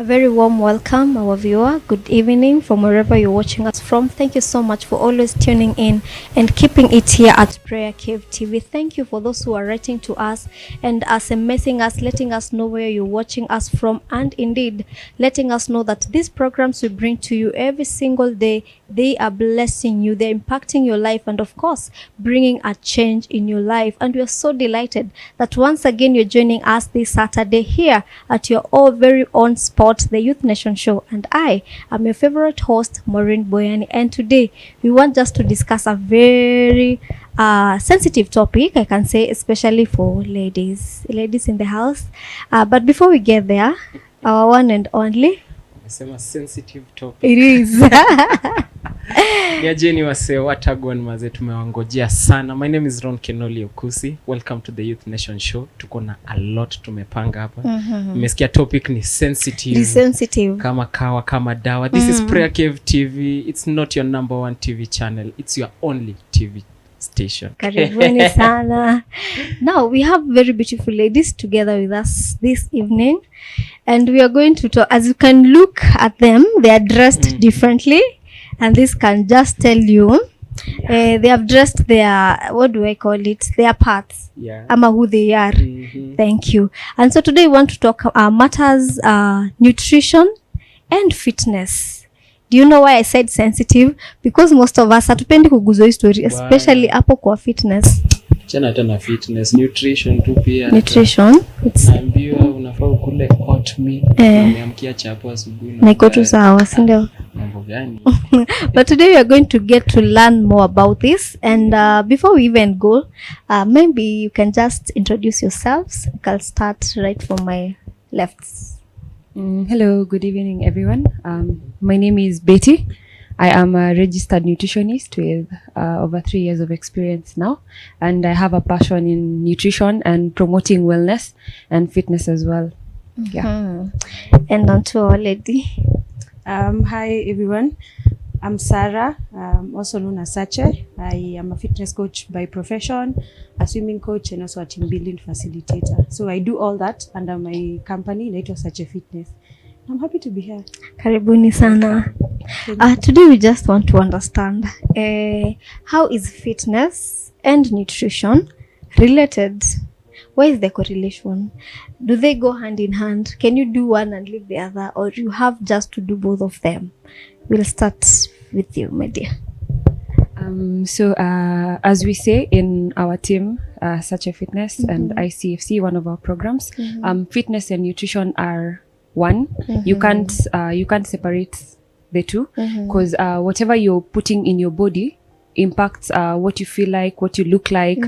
very warm welcome, our viewer. Good evening from wherever you're watching us from. Thank you so much for always tuning in and keeping it here at PrayerCaveTV. Thank you for those who are writing to us and SMSing us, letting us know where you're watching us from, and indeed letting us know that these programs we bring to you every single day, they are blessing you, they're impacting your life, and of course, bringing a change in your life. And we are so delighted that once again you're joining us this Saturday here at your all very own spot, the Youth Nation Show, and I am your favorite host, Maureen Boyani. And today we want just to discuss a very sensitive topic, I can say, especially for ladies in the house. But before we get there, our one and only, it's a sensitive topic. It is. Niajeni wase watagwan maze tumewangojea sana. My name is Ron Kenoli Okusi. Welcome to the Youth Nation Show. Tuko na a lot tumepanga hapa. Mmesikia topic ni sensitive. Kama kawa, kama dawa. This is PrayerCaveTV. It's not your number one TV channel. It's your only TV station. Karibuni sana. Now we have very beautiful ladies together with us this evening, and we are going to talk. As you can look at them, they are dressed differently, and this can just tell you they have dressed their, what do I call it, their parts, ama who they are. Thank you. And so today we want to talk matters nutrition and fitness. Do you know why I said sensitive? Because most of us hatupendi kuguzo hii story, especially hapo kwa fitness. Chana tena fitness, nutrition tu pia. Nutrition. Naambiwa unafaa ukule oatmeal, umeamkia chapo asubuhi. Na iko tu sawa, si ndio? Mambo gani? But today we are going to get to learn more about this, and before we even go, maybe you can just introduce yourselves. I'll start right from my left. Hello, good evening everyone. My name is Betty. I am a registered nutritionist with over 3 years of experience now, and I have a passion in nutrition and promoting wellness and fitness as well. And on to our lady. Hi everyone, I'm Sarah, also known as Sache. I am a fitness coach by profession, a swimming coach, and also a team building facilitator. So I do all that under my company, Naito Sache Fitness. I'm happy to be here. Karibuni sana. Today we just want to understand how is fitness and nutrition related? Why is the correlation? Do they go hand in hand? Can you do one and leave the other, or you have just to do both of them? We'll start with you, my dear. So as we say in our team, Sache Fitness and ICFC, one of our programs, fitness and nutrition are one. You can't separate the two, because whatever you're putting in your body impacts what you feel like, what you look like,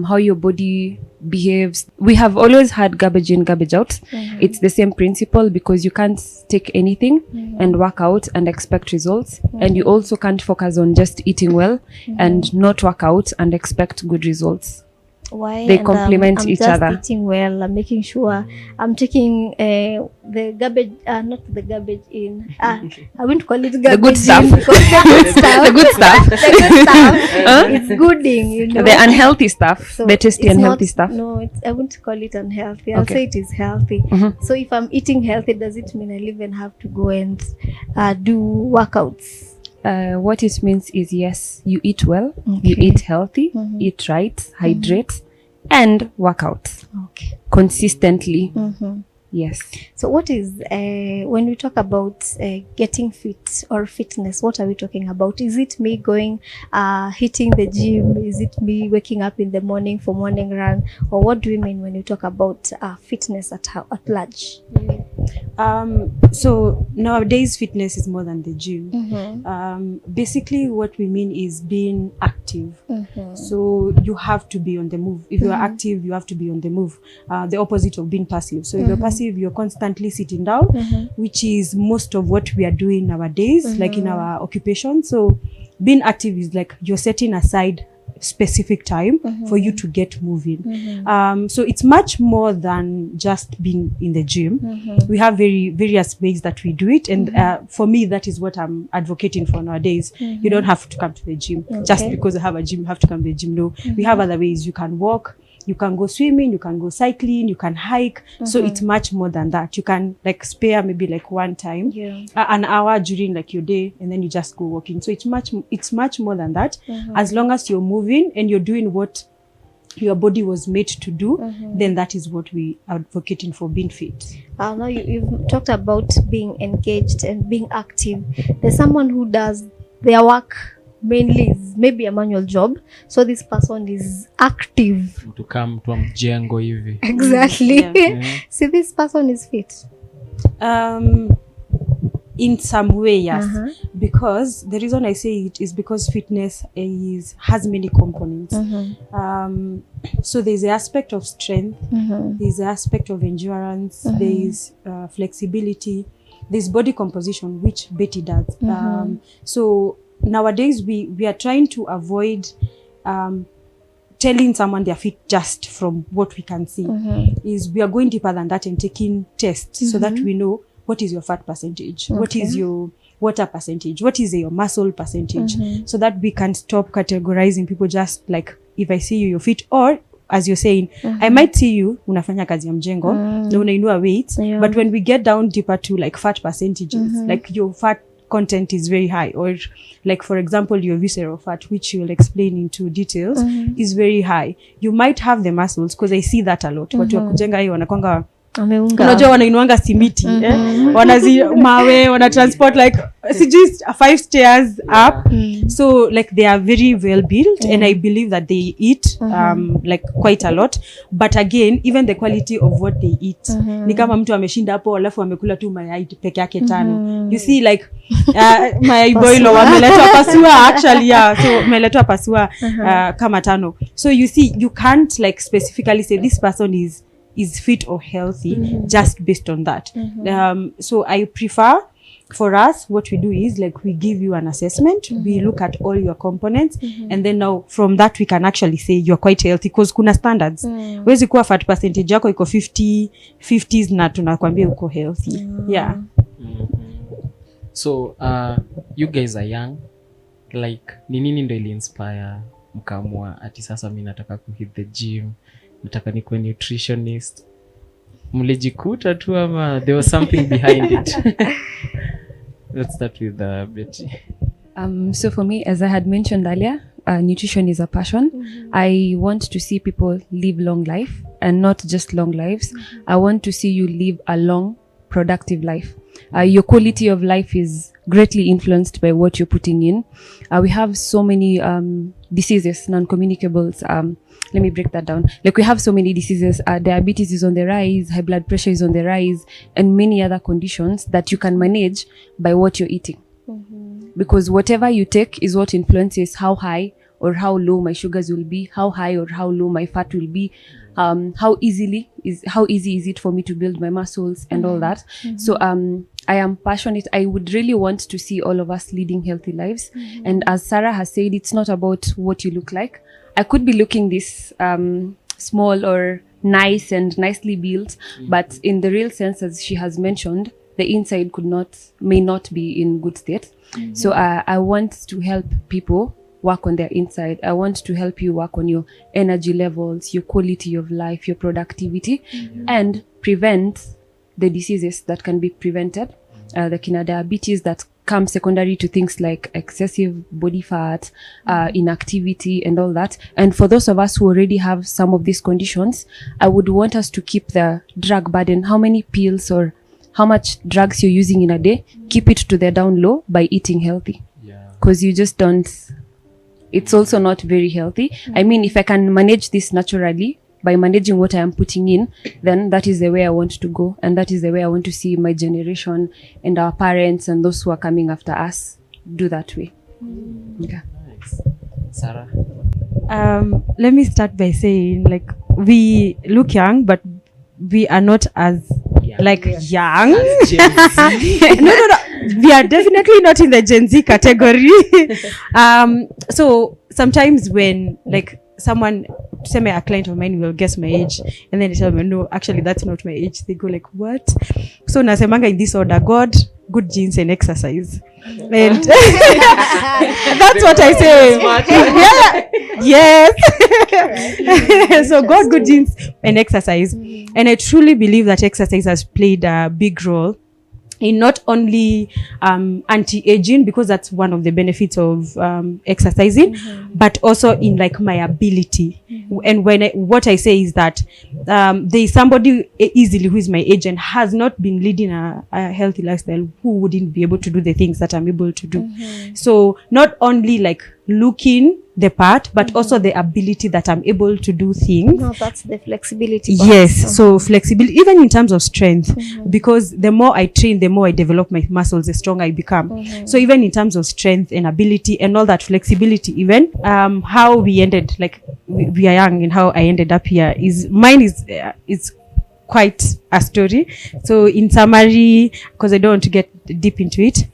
how your body behaves. We have always had garbage in, garbage out. It's the same principle, because you can't take anything and work out and expect results, and you also can't focus on just eating well and not work out and expect good results. Why? They complement each other. I'm just eating well. I'm making sure I'm taking the garbage, not the garbage in. I wouldn't call it garbage. The good stuff. The good stuff. The good stuff. The good stuff. It's gooding, you know. The unhealthy stuff. So the tasty unhealthy stuff. No, I wouldn't call it unhealthy. I'll say it is healthy. So if I'm eating healthy, does it mean I'll even have to go and do workouts? What it means is, yes, you eat well, you eat healthy, eat right, hydrate, and work out consistently. Yes. So what is, when we talk about getting fit or fitness, what are we talking about? Is it me going, hitting the gym? Is it me waking up in the morning for morning run? Or what do we mean when you talk about fitness at large? So nowadays fitness is more than the gym. Basically what we mean is being active. So you have to be on the move. If you are active, you have to be on the move. The opposite of being passive. So if you're passive, you're constantly sitting down, which is most of what we are doing nowadays, like in our occupation. So being active is like you're setting aside specific time for you to get moving. So it's much more than just being in the gym. We have various ways that we do it, and for me that is what I'm advocating for nowadays. You don't have to come to the gym just because I have a gym, you have to come to the gym. No, we have other ways. You can walk, you can go swimming, you can go cycling, you can hike. So it's much more than that. You can like spare maybe like one time, an hour during like your day, and then you just go walking. So it's much more than that. As long as you're moving and you're doing what your body was made to do, then that is what we are advocating for, being fit. Now you've talked about being engaged and being active. There's someone who does their work mainly is maybe a manual job, so this person is active to come to mjengo hivi. Exactly. See, this person is fit. In some way, yes. Because the reason I say it is because fitness has many components. So there's the aspect of strength, there's the aspect of endurance, there's flexibility, there's body composition, which Betty does. So nowadays we are trying to avoid telling someone they're fit just from what we can see. Is we are going deeper than that and taking tests so that we know what is your fat percentage, what is your water percentage, what is your muscle percentage, so that we can stop categorizing people just like, if I see you, you're fit, or as you're saying, I might see you unafanya kazi ya mjengo na unainua weights, but when we get down deeper to like fat percentages, like your fat content is very high, or like for example your visceral fat, which you'll explain into details, is very high. You might have the muscles, because I see that a lot. Watu wa kujenga hiyo wanakwanga unajua wanainuanga simiti, wanazi mawe, wana transport like just 5 stairs up. So like they are very well built, and I believe that they eat like quite a lot, but again even the quality of what they eat, ni kama mtu ameshinda hapo alafu amekula tu mayai peke yake 5. You see like mayai boil wameletwa pasua, actually so wameletwa pasua kama 5. So you see, you can't like specifically say this person is fit or healthy just based on that. So I prefer, for us, what we do is like we give you an assessment, we look at all your components, and then now from that we can actually say you're quite healthy, because kuna standards. Wezi kuwa fat percentage yako iko 50s na tunakwambia uko healthy. So you guys are young, like ni nini ndo ili inspire mkamua ati sasa mimi nataka kuhit the gym, nataka nikuwe nutritionist? Mlijikuta tu ama there was something behind it? Let's start with Betty. So for me, as I had mentioned earlier, nutrition is a passion. I want to see people live long life, and not just long lives. I want to see you live a long, productive life. Your quality of life is greatly influenced by what you're putting in. We have so many diseases, non-communicables. Let me break that down. Like we have so many diseases. Diabetes is on the rise, high blood pressure is on the rise, and many other conditions that you can manage by what you're eating. Because whatever you take is what influences how high or how low my sugars will be, how high or how low my fat will be, how easy is it for me to build my muscles and all that. So I am passionate. I would really want to see all of us leading healthy lives. And as Sarah has said, it's not about what you look like. I could be looking this small or nice and nicely built, but in the real sense, as she has mentioned, the inside may not be in good state. So I want to help people work on their inside. I want to help you work on your energy levels, your quality of life, your productivity, and prevent the diseases that can be prevented. The kina diabetes that come secondary to things like excessive body fat, inactivity, and all that. And for those of us who already have some of these conditions, I would want us to keep the drug burden. How many pills or how much drugs you're using in a day, keep it to the down low by eating healthy. Because you just don't, it's also not very healthy. I mean, if I can manage this naturally by managing what I am putting in, then that is the way I want to go. And that is the way I want to see my generation and our parents and those who are coming after us do that way. Okay. Nice. Sarah? Let me start by saying, like, we look young, but we are not as young. No. We are definitely not in the Gen Z category. So sometimes when like someone tuseme a client of mine will guess my age, and then they tell me, no, actually that's not my age. They go like, what? So nasemanga in this order: God, good genes, and exercise. And that's what I say. Yeah. Yes. So God, good genes, and exercise. And I truly believe that exercise has played a big role in not only anti-aging, because that's one of the benefits of exercising, but also in like my ability. And what I say is that there is somebody easily who is my age and has not been leading a healthy lifestyle who wouldn't be able to do the things that I'm able to do. So not only like looking the part, but also the ability that I'm able to do things. No, that's the flexibility part. Yes. So flexibility, even in terms of strength, because the more I train, the more I develop my muscles, the stronger I become. So even in terms of strength and ability and all that flexibility, even how we ended, like we are young, and how I ended up here is quite a story. So in summary, because I don't want to get deep into it,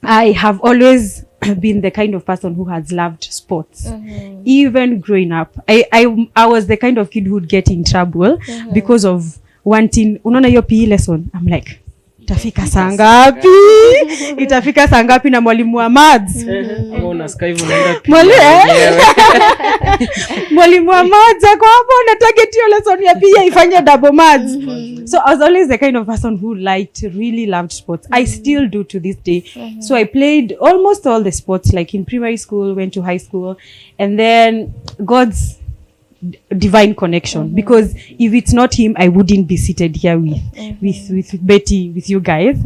I have always been the kind of person who has loved sports. Even growing up, I was the kind of kid who would get in trouble because of wanting, unaona hiyo PE lesson, I'm like, itafika saa ngapi? Itafika saa ngapi na mwalimu wa maths? Unasikia hivyo unaenda mwalimu wa maths kwa hapo na target hiyo lesson ya PE ifanye double maths. So I was always the kind of person who really loved sports. I still do to this day. So I played almost all the sports, like in primary school, went to high school, and then God's divine connection, because if it's not him, I wouldn't be seated here with Betty, with you guys,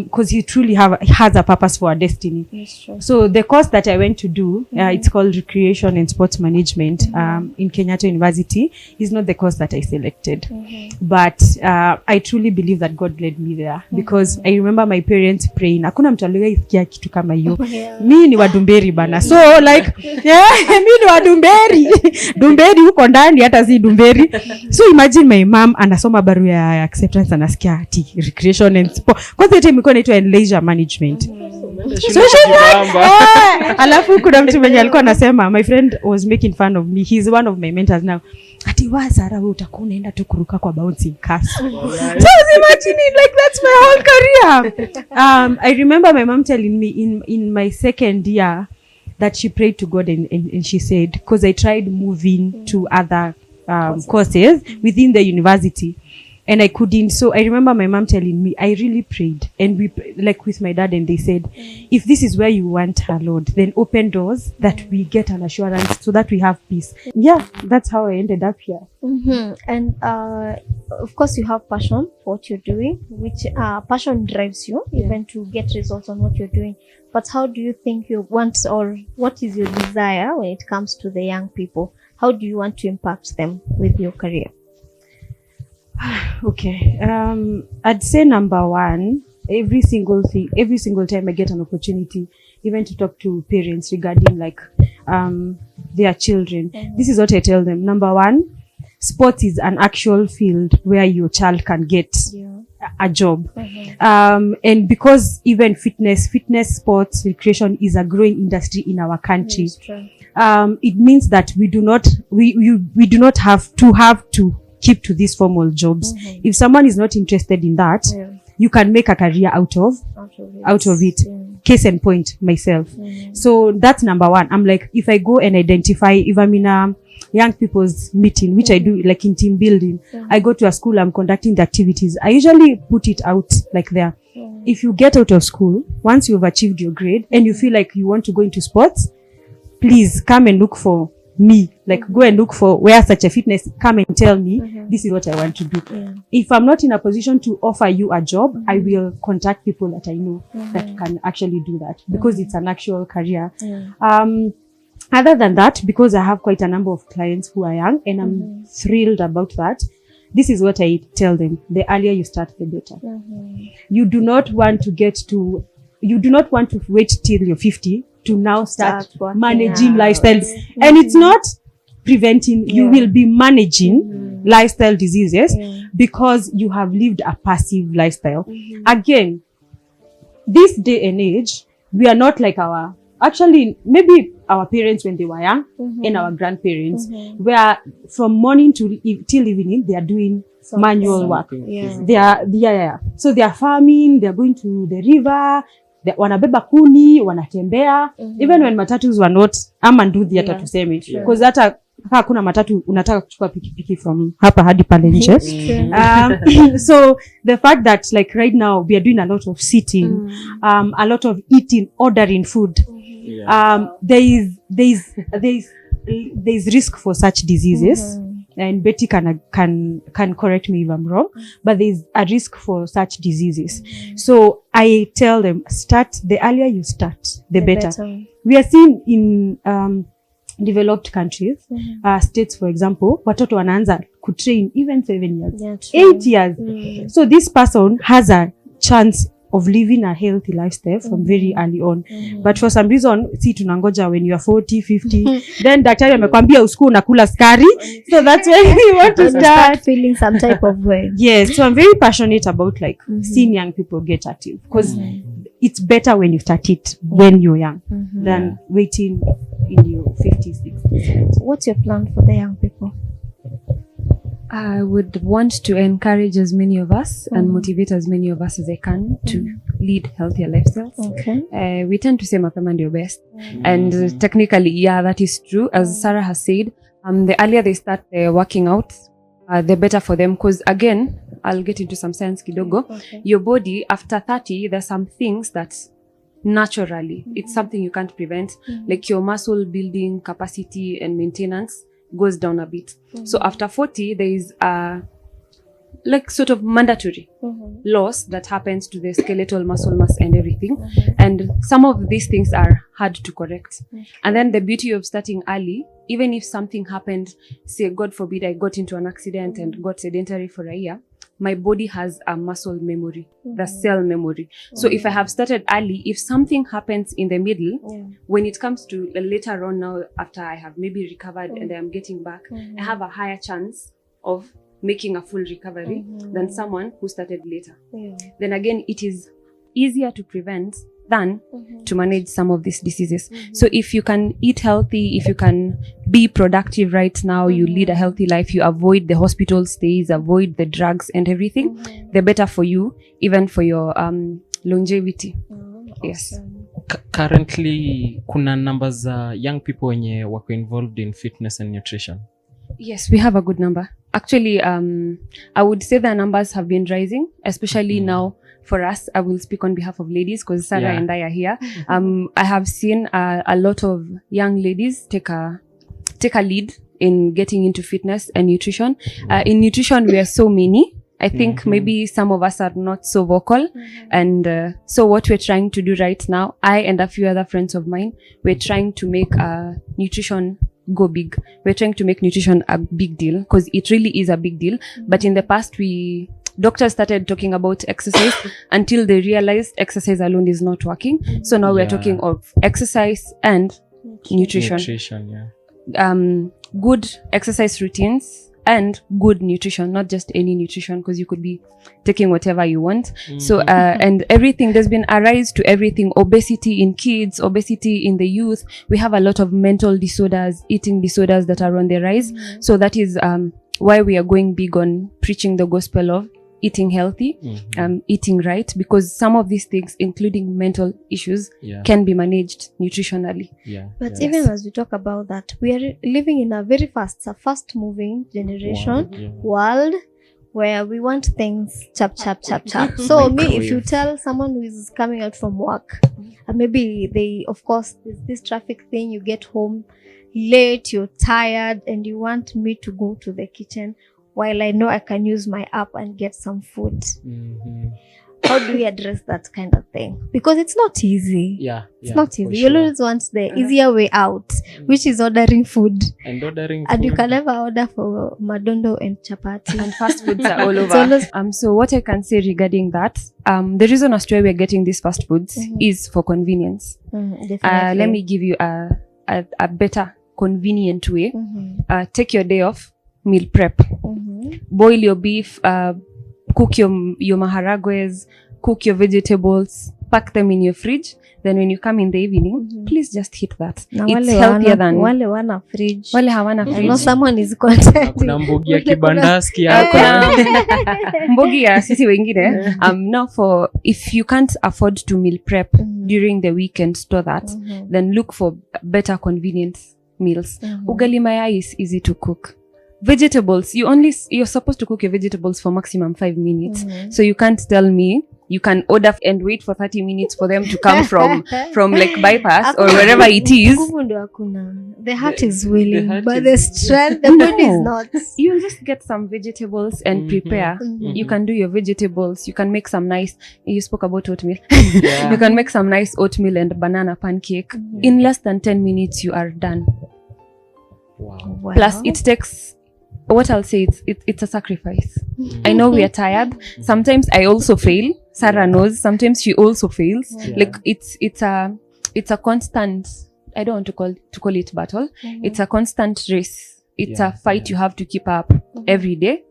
because he truly has a purpose for our destiny. So the course that I went to do, it's called Recreation and Sports Management in Kenyatta University, is not the course that I selected, but I truly believe that God led me there, because I remember my parents praying, hakuna mtu aliyesikia kitu kama hiyo. Mimi ni wa Dumberi bana, so like mimi ni wa Dumberi huko ndani, hata si Dumberi. So imagine my mom anasoma barua ya acceptance, anasikia ati recreation and sport, kwanza time iko inaitwa leisure management. So alafu kuna mtu mwenye alikuwa anasema, my friend was making fun of me, he's one of my mentors now, ati Sara wewe utakuwa unaenda tu kuruka kwa bouncing castle. So imagine it, like that's my whole career. I remember my mom telling me in my second year that she prayed to God and she said, because I tried moving to other courses within the university and I couldn't. So I remember my mom telling me, I really prayed, and we like with my dad, and they said, if this is where you want our Lord, then open doors that we get an assurance so that we have peace. Yeah, that's how I ended up here. And of course you have passion for what you're doing, which passion drives you even to get results on what you're doing. But how do you think you want, or what is your desire when it comes to the young people? How do you want to impact them with your career? Okay. I'd say number one, every single time I get an opportunity, even to talk to parents regarding like their children, this is what I tell them. Number one, sports is an actual field where your child can get a job. And because even fitness, sports, recreation is a growing industry in our country, it means that we do not have to keep to these formal jobs. If someone is not interested in that, you can make a career out of it. Case in point, myself. So that's number one. I'm like, if I go and identify, if I'm in a young people's meeting, which I do like in team building, I go to a school, I'm conducting the activities, I usually put it out like there. If you get out of school, once you've achieved your grade and you feel like you want to go into sports, please come and look for me, like go and look for where such a fitness, come and tell me this is what I want to do. If I'm not in a position to offer you a job, I will contact people that I know that can actually do that, because it's an actual career. Other than that, because I have quite a number of clients who are young, and I'm thrilled about that, this is what I tell them: the earlier you start, the better. You do not want to wait till you're 50 to now start managing lifestyle. And it's not preventing, you will be managing lifestyle diseases because you have lived a passive lifestyle. Again, this day and age, we are not like actually, maybe our parents when they were young and our grandparents, where from morning to till evening they are doing manual work. So they are farming, they are going to the river, wanabeba kuni, wanatembea, even when matatus were not ama nduthi hata tuseme, because hata hakuna matatu unataka kuchukua pikipiki from hapa hadi pale nje. So the fact that like right now we are doing a lot of sitting, a lot of eating, ordering food, there is risk for such diseases. And Betty can correct me if I'm wrong, but there's a risk for such diseases. So I tell them, the earlier you start, the better. We are seeing in developed countries, states for example, watoto wanaanza kutrain even 7 years, 8 years. So this person has a chance of living a healthy lifestyle from very early on. But for some reason, si tunangoja when you are 40, 50, then daktari amekwambia usiku unakula skari. So that's when we want to start feeling some type of way. Yes, so I'm very passionate about like seeing young people get active, because it's better when you start it when you're young than waiting in your 50s, 60s. What's your plan for the young people? I would want to encourage as many of us and motivate as many of us as I can to lead healthier lifestyles. Okay. We tend to say mapema ndio best. And technically, yeah, that is true. As Sarah has said, the earlier they start working out, the better for them. Because again, I'll get into some science kidogo. Your body, after 30, there's some things that naturally, it's something you can't prevent. Like your muscle building capacity and maintenance goes down a bit. So after 40, there is a like sort of mandatory loss that happens to the skeletal muscle mass and everything. And some of these things are hard to correct. And then the beauty of starting early, even if something happened, say God forbid I got into an accident and got sedentary for a year, my body has a muscle memory, the cell memory. So if I have started early, if something happens in the middle, when it comes to later on now, after I have maybe recovered and I am getting back, I have a higher chance of making a full recovery than someone who started later. Then again, it is easier to prevent than to manage some of these diseases. So if you can eat healthy, if you can be productive right now, you lead a healthy life, you avoid the hospital stays, avoid the drugs and everything, the better for you, even for your longevity. Yes. Currently, kuna numbers young people wenye wako involved in fitness and nutrition? Yes, we have a good number. Actually, I would say the numbers have been rising, especially now. For us, I will speak on behalf of ladies because Sarah and I are here. I have seen a lot of young ladies take a lead in getting into fitness and nutrition. In nutrition, we are so many. I think maybe some of us are not so vocal. And so what we're trying to do right now, I and a few other friends of mine, we're trying to make nutrition go big. We're trying to make nutrition a big deal because it really is a big deal. But in the past, doctors started talking about exercise until they realized exercise alone is not working. So now we're talking of exercise and nutrition. Good exercise routines and good nutrition, not just any nutrition, because you could be taking whatever you want. So, and everything, there's been a rise to everything, obesity in kids, obesity in the youth. We have a lot of mental disorders, eating disorders that are on the rise. So that is why we are going big on preaching the gospel of eating healthy, eating right, because some of these things, including mental issues, can be managed nutritionally. But even as we talk about that, we are living in a very fast-moving generation, world, where we want things chap. So if you tell someone who is coming out from work, maybe of course, there's this traffic thing, you get home late, you're tired, and you want me to go to the kitchen while I know I can use my app and get some food. How do we address that kind of thing? Because it's not easy. It's not easy. You always want the easier way out, which is ordering food. And you can never order for madondo and chapati. And fast foods are all over. So what I can say regarding that, the reason as to why we're getting these fast foods is for convenience. Let me give you a better convenient way. Take your day off, meal prep. Boil your beef, cook your maharagwes, cook your vegetables, pack them in your fridge. Then when you come in the evening, please just hit that. Na It's wale healthier than wale wana fridge. wale hawana I fridge. know someone is content. Kuna mbogi ya kibandaski hapo. Kuna mbogi ya sisi wengine. Now for if you can't afford to meal prep during the weekend, store that. Then look for better convenient meals. Ugali mayai is easy to cook. Vegetables, you're supposed to cook your vegetables for maximum 5 minutes. So you can't tell me you can order and wait for 30 minutes for them to come from like bypass or wherever it is. The heart is willing, but is the strength, the body is not. You'll just get some vegetables and prepare. You can do your vegetables. You can make some nice, you spoke about oatmeal. Yeah. You can make some nice oatmeal and banana pancake. In less than 10 minutes, you are done. Wow. Wow. Plus, it takes, what I'll say, it's a sacrifice. I know we are tired. Sometimes I also fail. Sarah knows. Sometimes she also fails. Yeah. Like it's a constant. I don't want to call it battle. It's a constant race. It's a fight you have to keep up every day.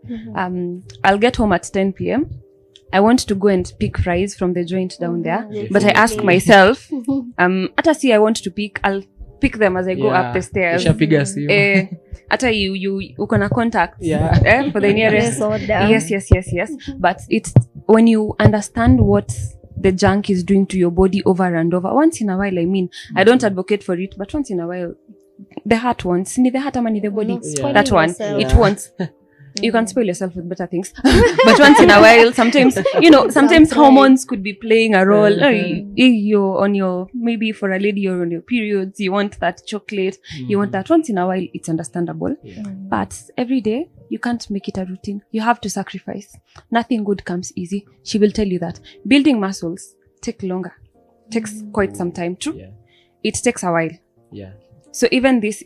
I'll get home at 10 p.m. I want to go and pick rice from the joint down there, but I ask myself, atasi I want to pick. I'll pick them as I go up the stairs. Ata you uko na contact for the nearest. Yes. But it's when you understand what the junk is doing to your body over and over. Once in a while, I mean, I don't advocate for it, but once in a while, the heart wants. Ni the heart ama ni the body. That one, it wants. You can spoil yourself with better things. But once in a while, sometimes hormones could be playing a role. You're on your, maybe for a lady, you're on your periods, you want that chocolate, you want that. Once in a while, it's understandable. But every day, you can't make it a routine. You have to sacrifice. Nothing good comes easy. She will tell you that. Building muscles take longer. Takes quite some time too. It takes a while. So even this,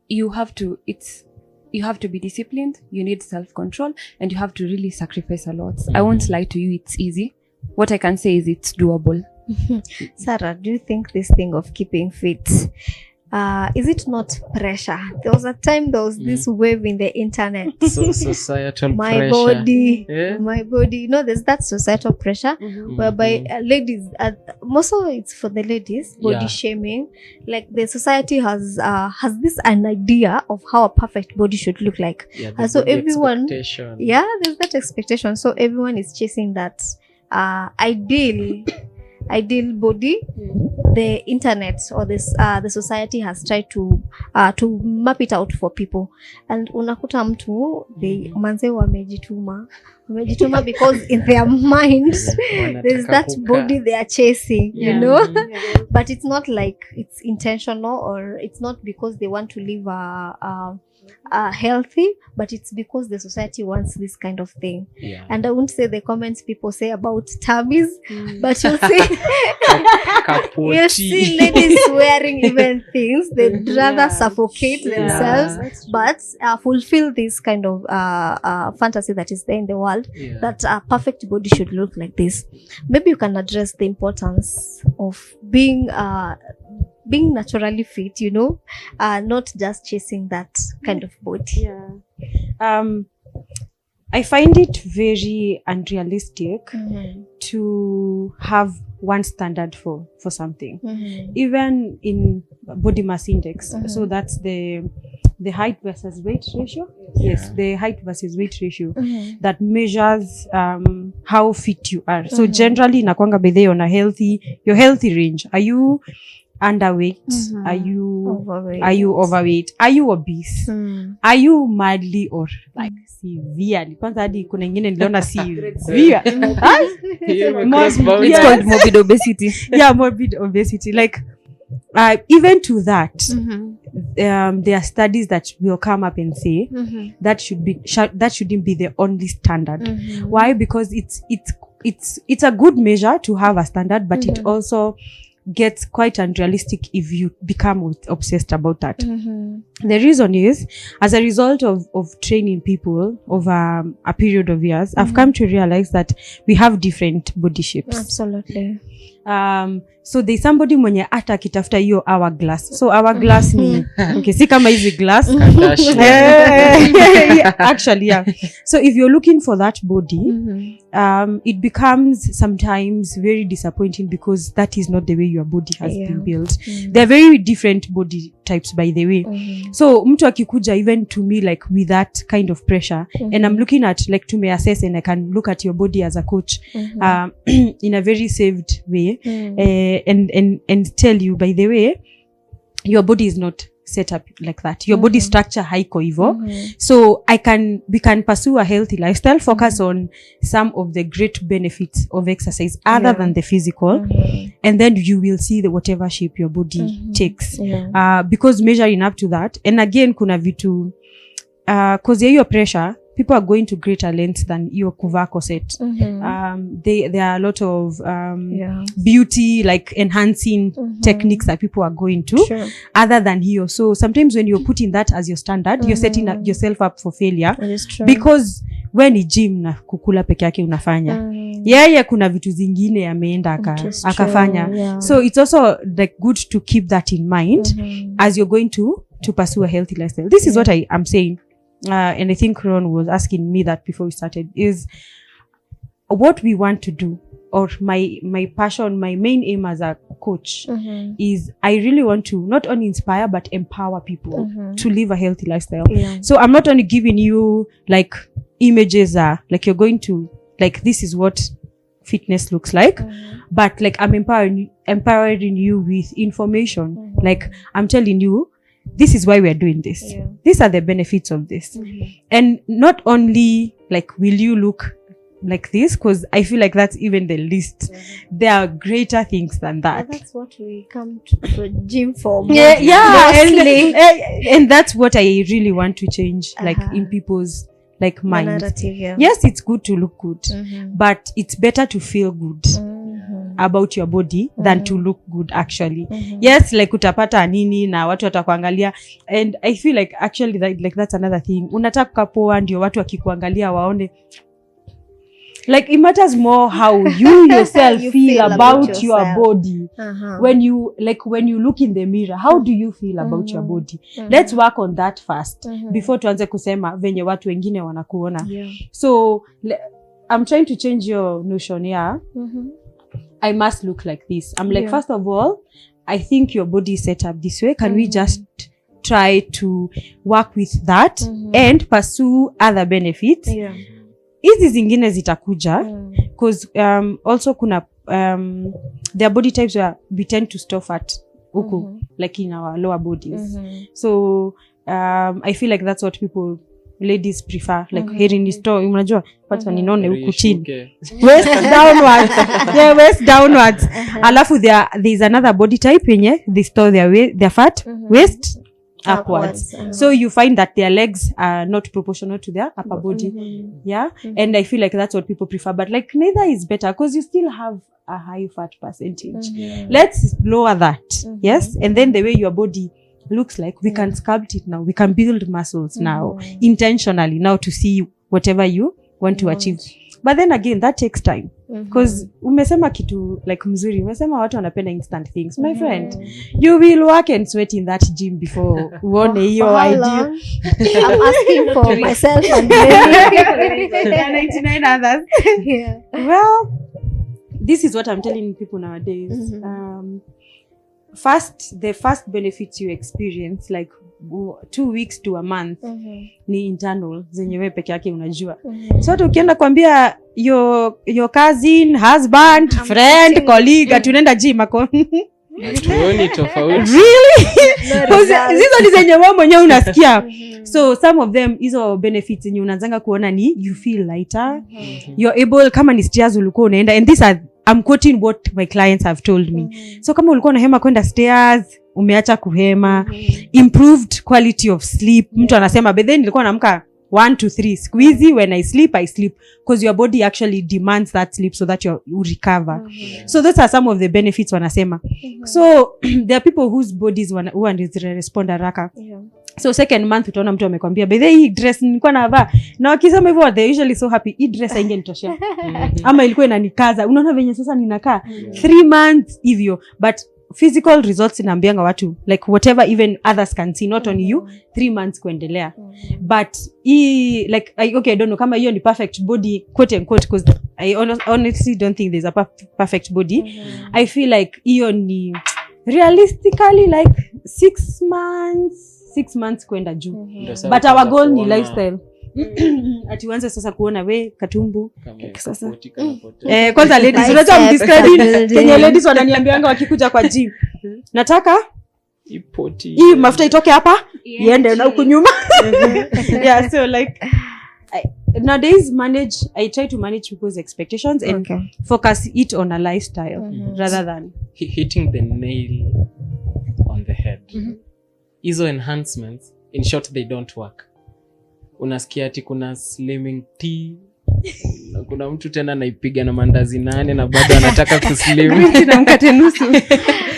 you have to be disciplined, you need self-control, and you have to really sacrifice a lot. I won't lie to you, it's easy. What I can say is it's doable. Sarah, do you think this thing of keeping fit, is it not pressure? There was a time there was this wave in the internet. Societal my pressure. My body. You know, there's that societal pressure whereby ladies, mostly it's for the ladies, body shaming. Like the society has this an idea of how a perfect body should look like. And so everyone, there's that expectation. So everyone is chasing that ideal body. The internet or this the society has tried to map it out for people, and unakuta mtu manze wamejituma because in their mind there's that body they are chasing, you know. But it's not like it's intentional, or it's not because they want to live healthy, but it's because the society wants this kind of thing. And I won't say the comments people say about tummies, but you'll see you see ladies wearing even things they'd rather suffocate themselves, but fulfill this kind of fantasy that is there in the world, that a perfect body should look like this. Maybe you can address the importance of being naturally fit, you know, not just chasing that kind of body. I find it very unrealistic to have one standard for something, even in body mass index. So that's the height versus weight ratio. Yes, the height versus weight ratio that measures how fit you are. So generally, nakwanga bedhe on your healthy range. Are you underweight? Are you overweight? Are you obese? Are you mildly or like severely? Kwanza hadi kuna ingine niliona severe. It's called morbid obesity. Morbid obesity. Like even to that, there are studies that will come up and say that shouldn't be the only standard. Why? Because it's a good measure to have a standard, but it also gets quite unrealistic if you become obsessed about that. The reason is, as a result of training people over a period of years, I've come to realize that we have different body shapes. Absolutely. So there's somebody mwenye ata akitafuta hiyo hourglass. So hourglass ni okay, si kama hizi glass. Actually, yeah. So if you're looking for that body, it becomes sometimes very disappointing because that is not the way your body has been built. They're very different body types, by the way. So mtu akikuja even to me like with that kind of pressure, and I'm looking at like to me assess, and I can look at your body as a coach in a very saved way, and tell you, by the way, your body is not set up like that. Your body structure haiko hivo. So we can pursue a healthy lifestyle, focus on some of the great benefits of exercise other than the physical, and then you will see the whatever shape your body takes. Because measuring up to that, and again kuna vitu cause your pressure, people are going to greater lengths than your kuvaa corset. There are a lot of beauty, like enhancing techniques that people are going to, other than here. So sometimes when you're putting that as your standard, you're setting yourself up for failure, because when ni gym na kukula peke yake unafanya, yeye kuna vitu zingine ameenda akafanya. So it's also like good to keep that in mind as you're going to pursue a healthy lifestyle. This is what I am saying. And I think Ron was asking me that before we started, is what we want to do, or my passion, my main aim as a coach is I really want to not only inspire but empower people to live a healthy lifestyle. So I'm not only giving you like images like you're going to like this is what fitness looks like, but like I'm empowering you with information. Like I'm telling you, this is why we are doing this. These are the benefits of this. And not only like will you look like this, because I feel like that's even the least. There are greater things than that. That's what we come to the gym for. And that's what I really want to change, like in people's like minds. Yes, it's good to look good, but it's better to feel good about your body than to look good actually. Yes, like utapata nini na watu watakuangalia, and I feel like actually like that's another thing. Unataka poa ndio watu wakikuangalia waone. Like it matters more how you yourself feel about your body. When you look in the mirror, how do you feel about your body? Let's work on that first before tuanze kusema venye watu wengine wanakuona. So I'm trying to change your notion. I must look like this. I'm like, first of all, I think your body is set up this way. Can we just try to work with that and pursue other benefits? Hizi zingine zitakuja, because also kuna their body types where we tend to store fat huku, like in our lower bodies. So I feel like that's what ladies prefer, like hair in store, unajua watu ninone huku chini, waist downwards. Waist downwards. Alafu there's another body type yenye they store their fat waist upwards. So you find that their legs are not proportional to their upper body. And I feel like that's what people prefer, but like neither is better, because you still have a high fat percentage. Let's lower that. Yes, and then the way your body looks like, we can sculpt it now, we can build muscles now intentionally now to see whatever you want to achieve. But then again, that takes time, because umesema kitu like mzuri, umesema watu wanapenda instant things. My friend, you will work and sweat in that gym before uone hiyo idea. I'm asking for myself and 99 others. Well, this is what I'm telling people nowadays. The first benefits you experience, like 2 weeks to a month, ni internal, zenye wewe peke yake unajua. So ukienda kuambia your cousin, husband, friend, colleague, tunaenda gym ako tuoni tofauti. Really? Hizo ni zenye wewe mwenyewe unasikia. So some of them, hizo benefits zenye unaanza kuona ni you feel lighter, you're able, kama ni stairs ulikuwa unaenda, and these are, I'm quoting what my clients have told me. So kama ulikuwa unahema kwenda stairs, umeacha kuhema, improved quality of sleep. Mtu anasema, but then nilikuwa naamka 1 to 3. Squeezy, when I sleep, because your body actually demands that sleep so that you recover. So those are some of the benefits wanasema. So there are people whose bodies who respond haraka. So second month utaona mtu amekwambia by the way, hii dress nilikuwa navaa, na wakisema hivyo they usually so happy, hii dress haingenitoshea ama ilikuwa inanikaza, unaona venye sasa ninakaa 3 months hivyo. But physical results inaambianga watu like whatever even others can see, not only you, 3 months kuendelea. But like I don't know kama hiyo ni perfect body quote unquote, because I honestly don't think there's a perfect body. I feel like hiyo ni realistically like 6 months kwenda juu. But our goal ni lifestyle. Ati uanze sasa kuona we katumbu sasa. Kwanza ladies, unajua mdiscredit Kenya ladies wananiambianga wakikuja kwa gym. Nataka hii mafuta itoke hapa iende na huko nyuma. Yeah, so like nowadays I try to manage people's expectations and focus it on a lifestyle rather than hitting the nail on the head. Hizo enhancements, in short, they don't work. Unasikia ati kuna slimming tea, kuna mtu tena naipiga na mandazi 8 na bado anataka kuslim na mkate nusu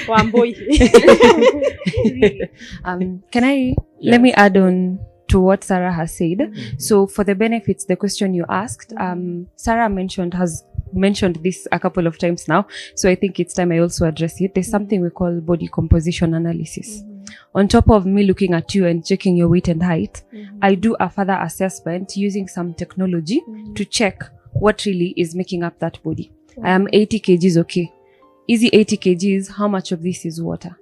wamboi. Let me add on to what Sarah has said. So for the benefits, the question you asked, Sarah has mentioned this a couple of times now, so I think it's time I also address it. There's something we call body composition analysis. On top of me looking at you and checking your weight and height, I do a further assessment using some technology to check what really is making up that body. I am 80 kgs, okay. Easy 80 kgs, how much of this is water?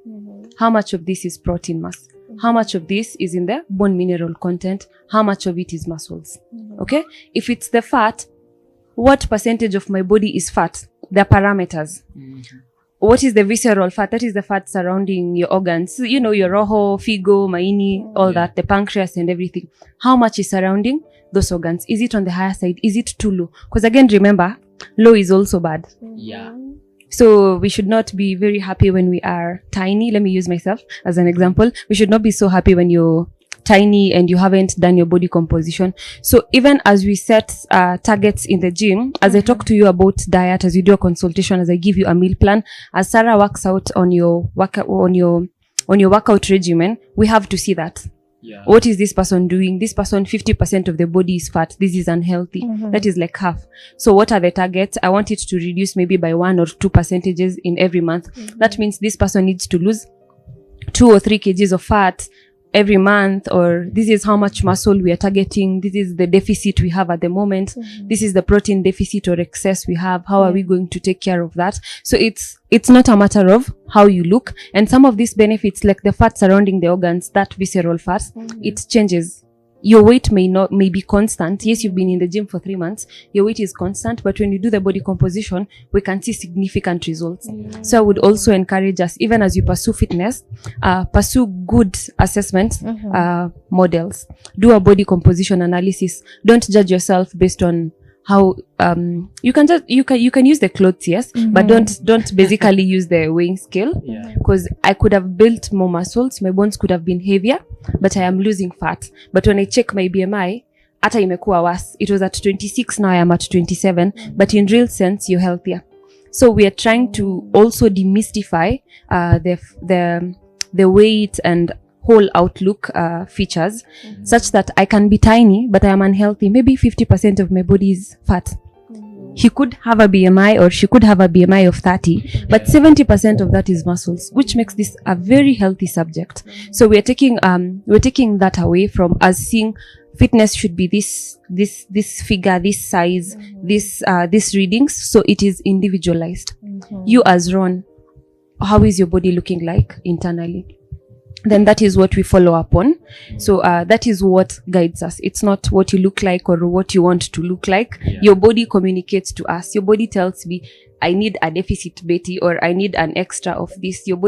How much of this is protein mass? How much of this is in the bone mineral content? How much of it is muscles? Okay? If it's the fat, what percentage of my body is fat? The parameters. What is the visceral fat? That is the fat surrounding your organs. You know, your roho, figo, maini, all that, the pancreas and everything. How much is surrounding those organs? Is it on the higher side? Is it too low? Because again, remember, low is also bad. Yeah. So we should not be very happy when we are tiny. Let me use myself as an example. We should not be so happy when you're tiny and you haven't done your body composition. So even as we set targets in the gym, as I talk to you about diet, as you do a consultation, as I give you a meal plan, as Sarah works out on your workout regimen, we have to see that. Yeah. What is this person doing? This person, 50% of the body is fat. This is unhealthy. That is like half. So what are the targets? I want it to reduce maybe by 1 or 2 percentages in every month. That means this person needs to lose 2 or 3 kgs of fat every month, or this is how much muscle we are targeting. This is the deficit we have at the moment. This is the protein deficit or excess we have. How are we going to take care of that? So it's not a matter of how you look. And some of these benefits, like the fat surrounding the organs, that visceral fat, it changes. Your weight may be constant. Yes, you've been in the gym for 3 months. Your weight is constant, but when you do the body composition, we can see significant results. So I would also encourage us, even as you pursue fitness, pursue good assessment models. Do a body composition analysis. Don't judge yourself based on how you can use the clothes, yes, but don't basically use the weighing scale, because I could have built more muscles, my bones could have been heavier, but I am losing fat. But when I check my BMI, hata imekuwa worse. It was at 26, now I am at 27, but in real sense you're healthier. So we are trying to also demystify the weight and whole outlook features, such that I can be tiny but I am unhealthy. Maybe 50% of my body is fat. He could have a BMI or she could have a BMI of 30, but 70% of that is muscles, which makes this a very healthy subject. So we're taking that away from us seeing fitness should be this figure, this size, this readings. So it is individualized. You as Ron, how is your body looking like internally? Then that is what we follow up on. So that is what guides us. It's not what you look like or what you want to look like. Your body communicates to us. Your body tells me, I need a deficit, Betty, or I need an extra of this. Your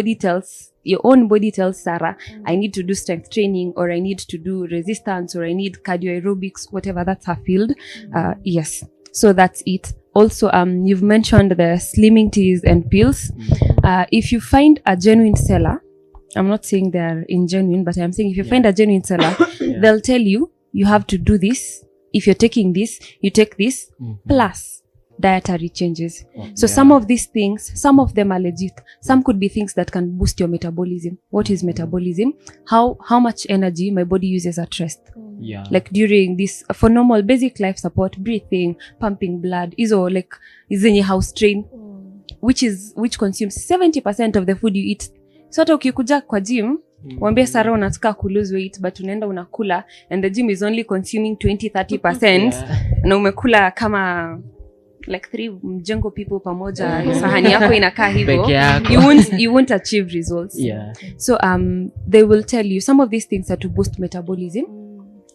own body tells Sarah, I need to do strength training, or I need to do resistance, or I need cardio aerobics, whatever, that's her field. Yes. So that's it. Also, you've mentioned the slimming teas and pills. If you find a genuine seller, I'm not saying they're ingenuine, but I'm saying if you find a genuine seller, they'll tell you, you have to do this. If you're taking this, you take this, plus dietary changes. So some of these things, some of them are legit. Some could be things that can boost your metabolism. What is metabolism? How much energy my body uses at rest. Like during this, for normal basic life support, breathing, pumping blood, is all like is in your house train, which consumes 70% of the food you eat. So hata ukikuja kwa gym, wambia Sarah unataka ku lose weight, but unaenda unakula and the gym is only consuming 20-30%, na umekula kama like 3 mjengo people pamoja, sahani yako inakaa hivyo, you won't achieve results. So they will tell you some of these things are to boost metabolism,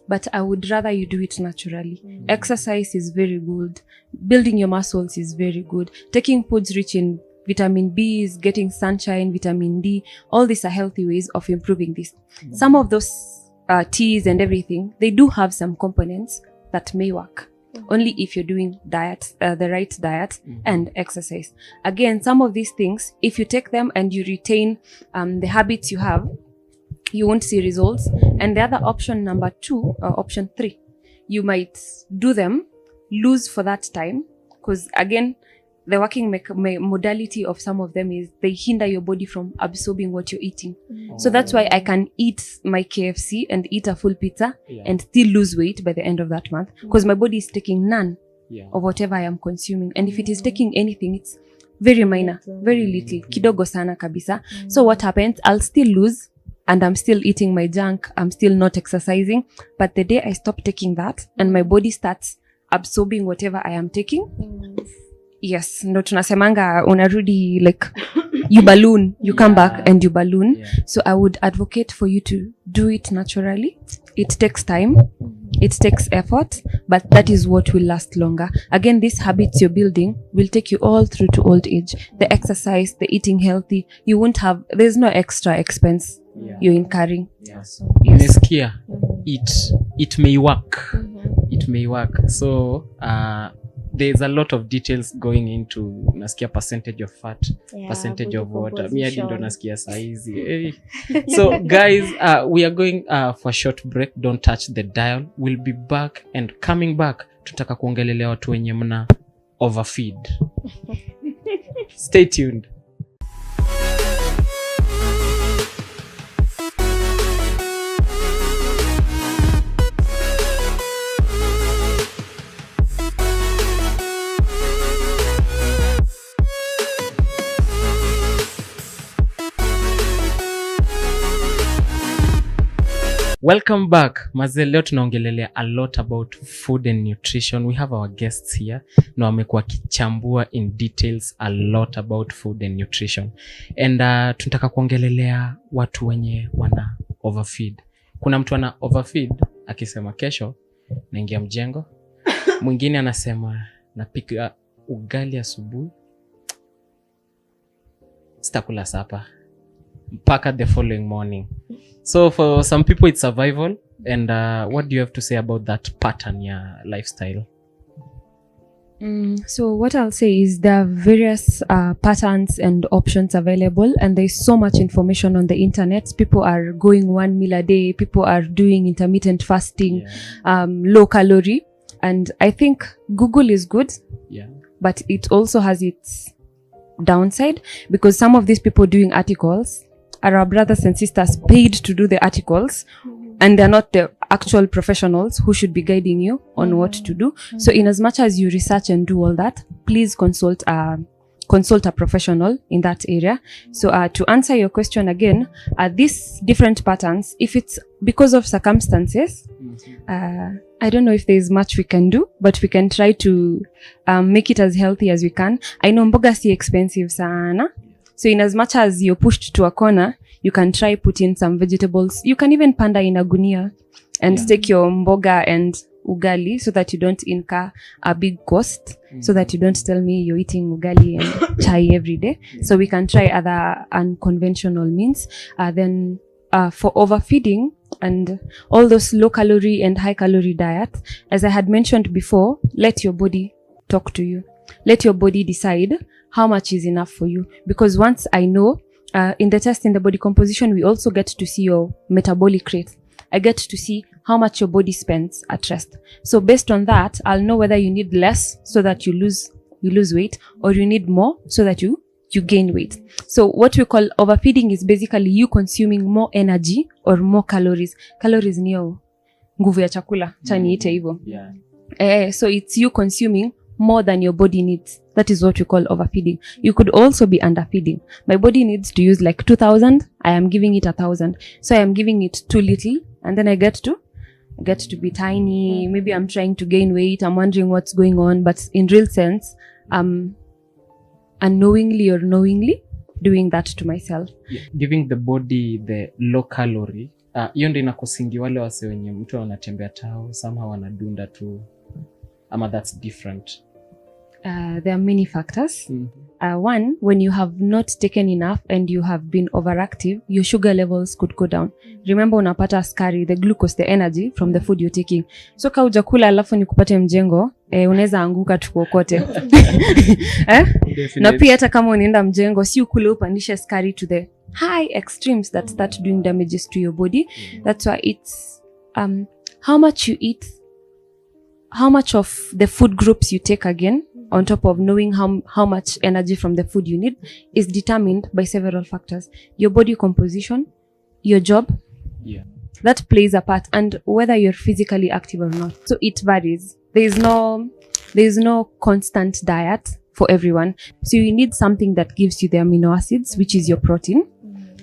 but I would rather you do it naturally. Exercise is very good. Building your muscles is very good. Taking foods rich in vitamin B's, getting sunshine, vitamin D, all these are healthy ways of improving this. Some of those teas and everything, they do have some components that may work. Only if you're doing diet, the right diet and exercise. Again, some of these things, if you take them and you retain the habits you have, you won't see results. And the other option, number 2, or option 3, you might do them, lose for that time, because again, the working modality of some of them is they hinder your body from absorbing what you're eating. So that's why I can eat my KFC and eat a full pizza and still lose weight by the end of that month, because my body is taking none of whatever I am consuming. And if it is taking anything, it's very minor, very little, kidogo sana kabisa. So what happens? I'll still lose and I'm still eating my junk. I'm still not exercising. But the day I stop taking that and my body starts absorbing whatever I am taking, yes, ndo tunasemanga unarudi, like you balloon, you come back and you balloon. So I would advocate for you to do it naturally. It takes time, it takes effort, but that is what will last longer. Again, these habits you're building will take you all through to old age. The exercise, the eating healthy, you won't have, there's no extra expense you're incurring. Umesikia, it may work. It may work. So there's a lot of details going into nasikia percentage of fat, percentage of water. Mi hadi ndo nasikia saizi. Hey. So guys, we are going for a short break. Don't touch the dial. We'll be back, and coming back tutaka kuongelelea watu wenye mna overfeed. Stay tuned. Welcome back. Maze, leo tunaongelelea a lot about food and nutrition. We have our guests here. Na wamekuwa kichambua in details a lot about food and nutrition. And tunataka kuongelelea watu wenye wana overfeed. Kuna mtu ana overfeed akisema kesho naingia mjengo. Mwingine anasema napika ugali asubuhi, sitakula sapa mpaka the following morning. So for some people it's survival. And what do you have to say about that pattern, lifestyle? So what I'll say is there are various patterns and options available, and there's so much information on the internet. People are going 1 meal a day. People are doing intermittent fasting, low calorie. And I think Google is good, but it also has its downside, because some of these people doing articles are our brothers and sisters paid to do the articles, and they're not the actual professionals who should be guiding you on what to do. So in as much as you research and do all that, please consult a professional in that area. So to answer your question again, these different patterns, if it's because of circumstances, I don't know if there's much we can do, but we can try to make it as healthy as we can. I know mboga si expensive sana. So in as much as you're pushed to a corner, you can try put in some vegetables. You can even panda in a gunia and take your mboga and ugali so that you don't incur a big cost, so that you don't tell me you're eating ugali and chai every day. So we can try other unconventional means. Then for overfeeding and all those low calorie and high calorie diets, as I had mentioned before, let your body talk to you. Let your body decide how much is enough for you. Because once I know, in the test in the body composition, we also get to see your metabolic rate. I get to see how much your body spends at rest. So based on that, I'll know whether you need less so that you lose you lose weight, or you need more so that you gain weight. So what we call overfeeding is basically you consuming more energy or more calories. Calories ni nguvu ya chakula, cha niite hivyo. So it's you consuming more than your body needs. That is what we call overfeeding. You could also be underfeeding. My body needs to use like 2,000. I am giving it 1,000. So I am giving it too little, and then I get to be tiny. Maybe I'm trying to gain weight. I'm wondering what's going on, but in real sense, unknowingly or knowingly doing that to myself. Giving the body the low calorie. Hiyo ndio inakusingi wale wase wenye mtu anatembea tao, somehow wanadunda tu. Ama that's different. There are many factors. One, when you have not taken enough and you have been overactive, your sugar levels could go down. Remember, unapata skari, the glucose, the energy from the food you're taking. So ka ujakula alafu nikupate mjengo, unaweza anguka tukokote. Na pia hata kama unaenda mjengo, si ukule upandishe skari to the high extremes that start doing damages to your body. That's why it's how much you eat, how much of the food groups you take again, on top of knowing how much energy from the food you need, is determined by several factors. Your body composition, your job, that plays a part, and whether you're physically active or not. So it varies. There is no constant diet for everyone. So you need something that gives you the amino acids, which is your protein.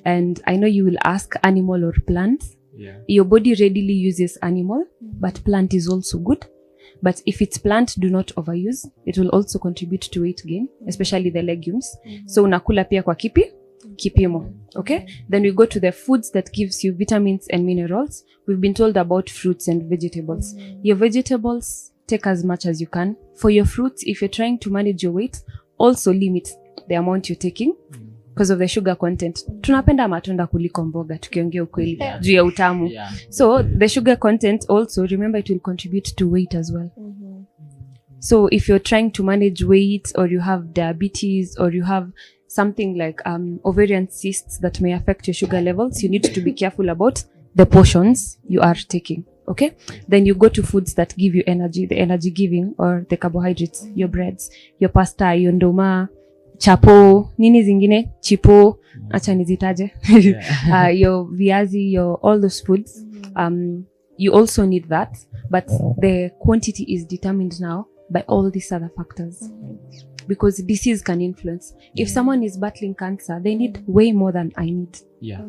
And I know you will ask, animal or plant. Your body readily uses animal, but plant is also good. But if it's plant, do not overuse. It will also contribute to weight gain, especially the legumes. So unakula pia kwa kipimo. Okay? Then we go to the foods that gives you vitamins and minerals. We've been told about fruits and vegetables. Your vegetables, take as much as you can. For your fruits, if you're trying to manage your weight, also limit the amount you're taking because of the sugar content. Tunapenda matunda kuliko mboga, tukiongea ukweli, juu ya utamu. So the sugar content also, remember, it will contribute to weight as well. So if you're trying to manage weight, or you have diabetes, or you have something like ovarian cysts that may affect your sugar levels, you need to be careful about the portions you are taking. Okay? Then you go to foods that give you energy, the energy giving, or the carbohydrates, your breads, your pasta, your ndoma, chapo, nini zingine, chipo, acha nizitaje, your viazi, your all those foods. You also need that, but the quantity is determined now by all these other factors. Because disease can influence. If someone is battling cancer, they need way more than I need.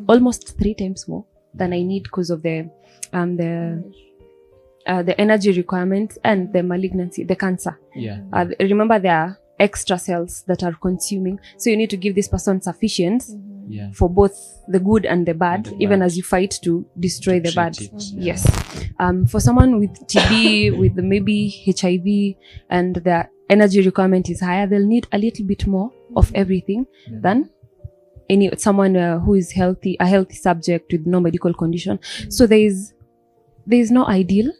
Almost 3 times more than I need because of the energy requirements and the malignancy, the cancer. Remember, there are extra cells that are consuming. So you need to give this person sufficient for both the good and the bad, even as you fight to destroy the bad. Yes. For someone with TB, with maybe HIV, and their energy requirement is higher, they'll need a little bit more of everything than someone who is healthy, a healthy subject with no medical condition. So there is no ideal.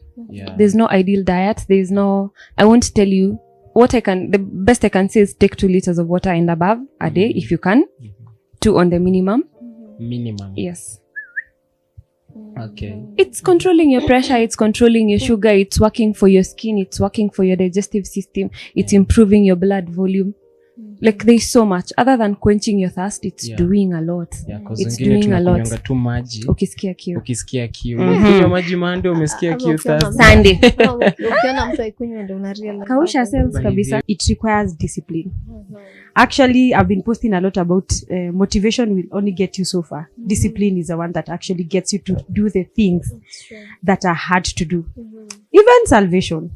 There's no ideal diet. I won't tell you the best I can say is take 2 liters of water and above a day if you can. 2 on the minimum. Yes. Okay. It's controlling your pressure, it's controlling your sugar, it's working for your skin, it's working for your digestive system, it's improving your blood volume. Like there's so much other than quenching your thirst. It's doing a lot. It's doing a lot. Tu maji. Ukisikia kiu. Kunywa maji mando umesikia kiu sasa. Sunday. Ukiona mtu akunywa ndio una realize. Kausha cells kabisa. It requires discipline. Actually, I've been posting a lot about motivation will only get you so far. Discipline is the one that actually gets you to do the things that are hard to do. Even salvation.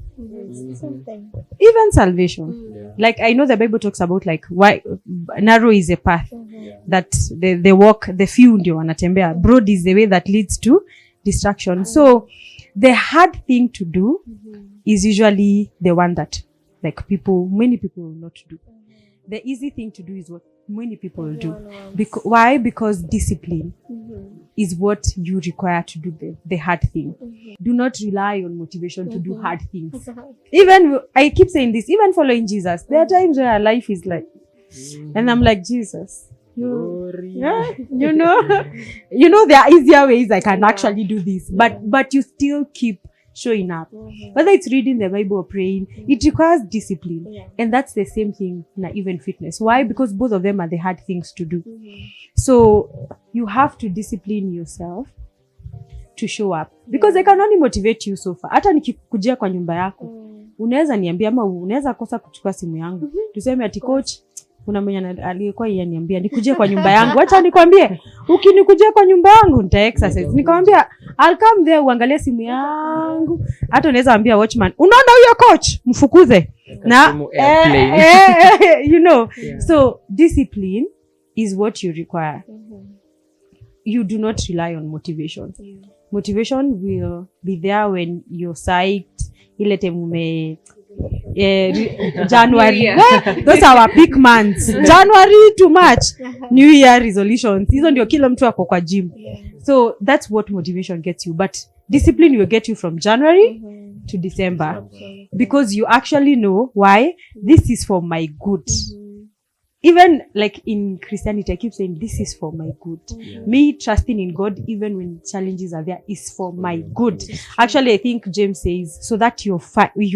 Even salvation. Like I know the Bible talks about like why narrow is a path that they walk, the few ndio wanatembea. Broad is the way that leads to destruction. So the hard thing to do is usually the one that like many people will not do. The easy thing to do is what many people will do. Why? Because discipline is what you require to do the hard thing. Do not rely on motivation to do hard things. Even, I keep saying this, even following Jesus, there are times where our life is like, and I'm like, Jesus, you know, there are easier ways I can actually do this, but you still keep showing up. Whether it's reading the Bible or praying, it requires discipline. And that's the same thing na even fitness. Why? Because both of them are the hard things to do. So you have to discipline yourself to show up. Because I can only motivate you so far. Hata nikikujia kwa nyumba yako, unaweza niambia ama unaweza kosa kuchukua simu yangu. Tuseme ati coach, kuna mwenye aliyekuwa yaniambia nikuje kwa nyumba yangu. Acha nikwambie, ukinikujia kwa nyumba yangu nita exercise. Nikamwambia I'll come there uangalie simu yangu. Hata unaweza ambia watchman, unaona huyo coach, mfukuze. Na you know. So discipline is what you require. You do not rely on motivation. Motivation will be there when you're psyched. Ile time January. Those are our peak months. January to March. New Year resolutions. Hizo ndio kila mtu ako kwa gym. So that's what motivation gets you. But discipline will get you from January to December. Because you actually know why this is for my good. Even like in Christianity, I keep saying this is for my good. Me trusting in God, even when challenges are there, is for my good. Actually, I think James says, so that your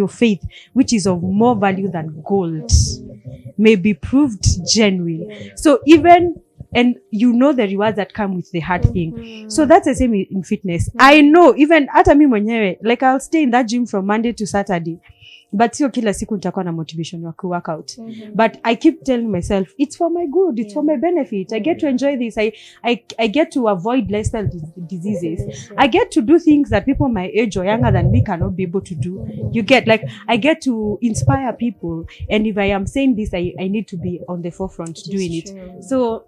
faith, which is of more value than gold, may be proved genuine. So even, and you know the rewards that come with the hard thing. So that's the same in fitness. I know, even hata mi mwenyewe, like I'll stay in that gym from Monday to Saturday. But sio kila siku nitakuwa na motivation ya work out. But I keep telling myself, it's for my good, it's for my benefit. I get to enjoy this. I get to avoid lifestyle diseases. I get to do things that people my age or younger than me cannot be able to do. You get, like, I get to inspire people. And if I am saying this, I need to be on the forefront doing it. So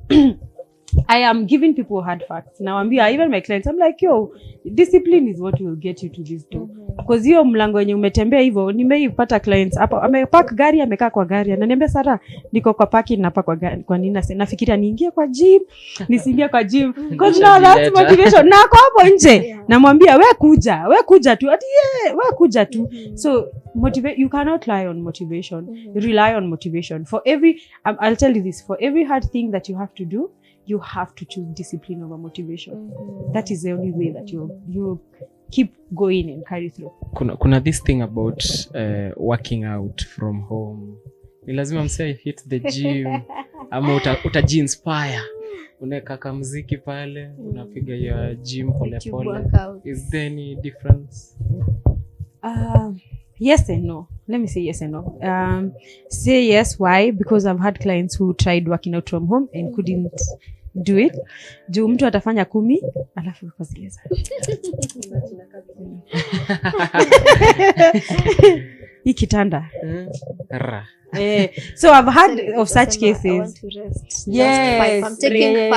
I am giving people hard facts. Now I'm here, even my clients, I'm like, yo, discipline is what will get you to this door. Because hiyo mlango wenye umetembea hivyo, nimeipata clients hapa, amepark gari, amekaa kwa gari, ananiambia Sara, niko kwa parking hapa kwa gari. Kwa nini nafikiria niingie kwa gym, nisiingie kwa gym. Because now that's motivation. Na kwa hapo nje, namwambia we kuja tu. Ati we kuja tu. So you cannot rely on motivation. Rely on motivation. For every I'll tell you this, for every hard thing that you have to do, you have to choose discipline over motivation. That is the only way that you keep going and carry through. Kuna this thing about working out from home. Ni lazima msee hit the gym ama utaji-inspire. Unaweka kamuziki pale, unapiga ya gym pole pole. Is there any difference? Yes and no. Let me say yes and no. Say yes, why? Because I've had clients who tried working out from home and couldn't do it. Juu mtu atafanya 10 alafu kusikiliza. Hii kitanda. So I've had of such cases. I want to rest. Yes. I'm taking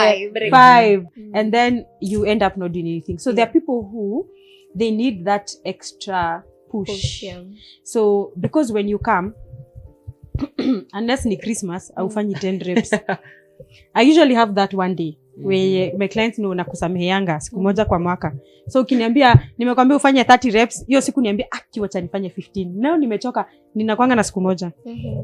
5. And then you end up not doing anything. So there are people who they need that extra push. So because when you come, unless ni Christmas, aufanyi 10 reps. I usually have that one day where my clients know nakusameheanga siku moja kwa mwaka. So ukiniambia nimekwambia ufanye 30 reps, hiyo siku niambia wacha nifanye 15. Leo nimechoka, ninakwanga na siku moja.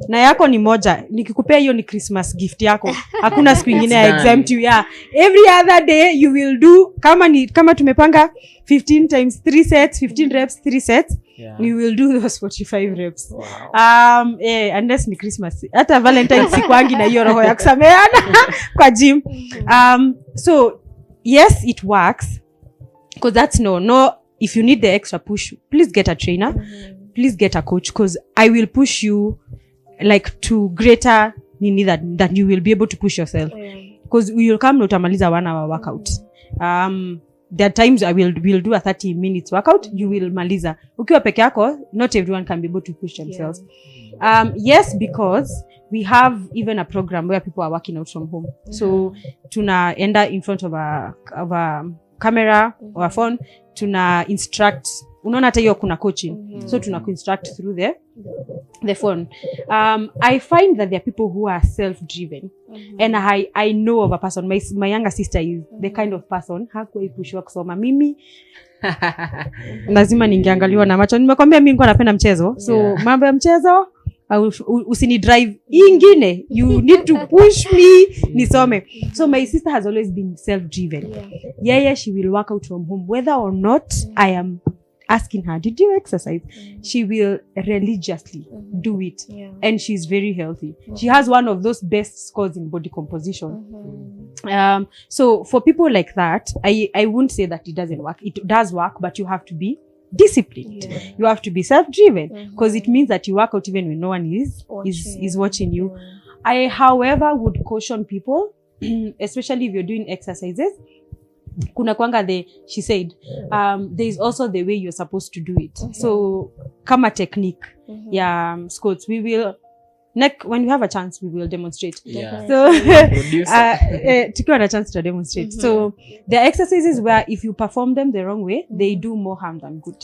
Na yako ni moja. Nikikupea hiyo ni Christmas gift yako. Hakuna siku nyingine I exempt you. Yeah. Every other day you will do kama tumepanga 15 times 3 sets, 15 reps, 3 sets. Yeah. You will do those 45 reps. Wow. Unless ni Christmas. Hata Valentine sikwangi na hiyo roho ya kusameheana kwa gym. So yes, it works. Because that's no, if you need the extra push, please get a trainer. Please get a coach, because I will push you like to greater nini that you will be able to push yourself. Because we will come utamaliza 1 hour workout. There are times we'll do a 30 minutes workout, you will maliza. Ukiwa peke yako, not everyone can be able to push themselves. Yes, because we have even a program where people are working out from home. So tunaenda in front of a camera or a phone, tuna instruct. Unaona hata hiyo kuna coaching. So tuna instruct through the phone. I find that there are people who are self-driven. And I know of a person, my younger sister is the kind of person hakuipushwa kusoma. Mimi lazima ningeangaliwa na macho. Nimekwambia mimi niko napenda mchezo. So mambo ya mchezo usini drive ingine, you need to push me nisome. So my sister has always been self-driven. Yeah, she will work out from home whether or not asking her, did you exercise? She will religiously do it. And she's very healthy. She has one of those best scores in body composition. So for people like that, I wouldn't say that it doesn't work. It does work, but you have to be disciplined. You have to be self-driven, because it means that you work out even when no one is watching you. I, however, would caution people, especially if you're doing exercises, kuna kwanga she said, there is also the way you're supposed to do it. So, kama technique, Squats, we will, when we have a chance, we will demonstrate. So, tukiwa na chance to demonstrate. So, there are exercises where if you perform them the wrong way, they do more harm than good.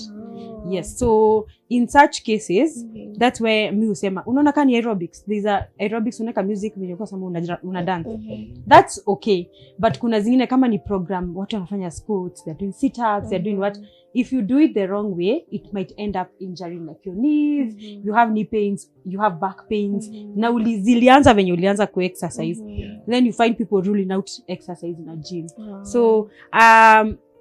Yes. So, in such cases, that's where mi usema, unaona kani aerobics. There's a aerobics, uneka music, kwa sama una dance. That's okay. But kuna zingine kama ni program, watu wanafanya squats, they're doing sit-ups, they're doing what? If you do it the wrong way, it might end up injuring like your knees, you have knee pains, you have back pains. Na zilianza venye ulianza ku-exercise. Then you find people ruling out exercise in a gym. So,